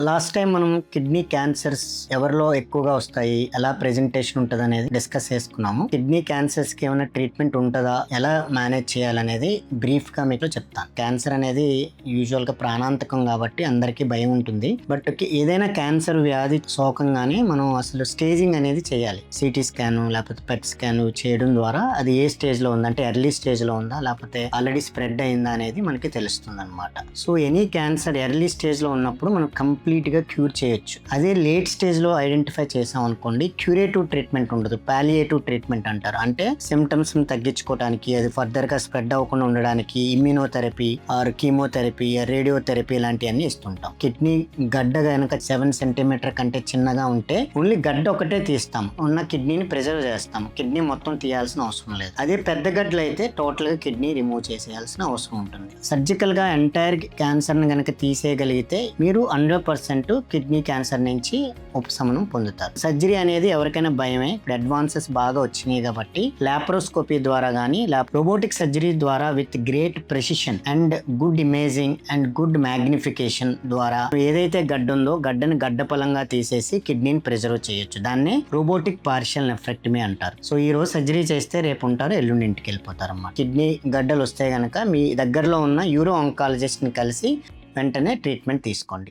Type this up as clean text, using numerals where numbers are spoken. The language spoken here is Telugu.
లాస్ట్ టైం మనం కిడ్నీ క్యాన్సర్స్ ఎవరిలో ఎక్కువగా వస్తాయి, ఎలా ప్రెజెంటేషన్ ఉంటుంది అనేది డిస్కస్ చేసుకున్నాము. కిడ్నీ క్యాన్సర్స్ కి ఏమైనా ట్రీట్మెంట్ ఉంటుందా, ఎలా మేనేజ్ చేయాలనేది బ్రీఫ్ గా మీకు చెప్తాను. క్యాన్సర్ అనేది యూజువల్ గా ప్రాణాంతకం కాబట్టి అందరికీ భయం ఉంటుంది. బట్ ఏదైనా క్యాన్సర్ వ్యాధి సోకంగానే మనం అసలు స్టేజింగ్ అనేది చేయాలి. సిటీ స్కాన్ లేకపోతే పెట్ స్కాన్ చేయడం ద్వారా అది ఏ స్టేజ్ లో ఉందా, అంటే ఎర్లీ స్టేజ్ లో ఉందా లేకపోతే ఆల్రెడీ స్ప్రెడ్ అయిందా అనేది మనకి తెలుస్తుంది అనమాట. So any cancer early stage లో ఉన్నప్పుడు మనం కంప్లీట్ గా క్యూర్ చేయొచ్చు. అదే లేట్ స్టేజ్ లో ఐడెంటిఫై చేసాం అనుకోండి, క్యూరేటివ్ ట్రీట్మెంట్ ఉండదు, పాలియేటివ్ ట్రీట్మెంట్ అంటారు. అంటే సిమ్టమ్స్ ని తగ్గించుకోవడానికి, అది ఫర్దర్ గా స్ప్రెడ్ అవ్వకుండా ఉండడానికి ఇమ్యూనోథెరపీ ఆర్ కీమోథెరపీ, రేడియోథెరపీ ఇలాంటివన్నీ ఇస్తుంటాం. కిడ్నీ గడ్డ కనుక 7 సెంటీమీటర్ కంటే చిన్నగా ఉంటే ఓన్లీ గడ్డ ఒకటే తీస్తాం, ఉన్న కిడ్నీని ప్రిజర్వ్ చేస్తాం. కిడ్నీ మొత్తం తీయాల్సిన అవసరం లేదు. అదే పెద్ద గడ్డలు అయితే టోటల్ గా కిడ్నీ రిమూవ్ చేసేయాల్సిన అవసరం ఉంటుంది. సర్జికల్ గా ఎంటైర్ క్యాన్సర్ ని కనుక తీసేయగలిగితే మీరు 100% కిడ్నీ క్యాన్సర్ నుంచి ఉపశమనం పొందుతారు. సర్జరీ అనేది ఎవరికైనా భయమే. ఇప్పుడు అడ్వాన్సెస్ బాగా వచ్చినాయి కాబట్టి లాప్రోస్కోపీ ద్వారా కానీ రోబోటిక్ సర్జరీ ద్వారా with great precision and good imaging and good magnification ద్వారా ఏదైతే గడ్డ ఉందో గడ్డని గడ్డపలంగా తీసేసి కిడ్నీని ప్రిజర్వ్ చేయొచ్చు. దాన్ని రోబోటిక్ పార్షియల్ నెఫ్రెక్టమీ అంటారు. సో ఈ రోజు సర్జరీ చేస్తే రేపు ఉంటారు, ఎల్లుండి ఇంటికి వెళ్ళిపోతారు అన్నమాట. కిడ్నీ గడ్డలు వస్తే గనక మీ దగ్గరలో ఉన్న యూరో ఆంకాలజిస్ట్ ని కలిసి వెంటనే ట్రీట్మెంట్ తీసుకోండి.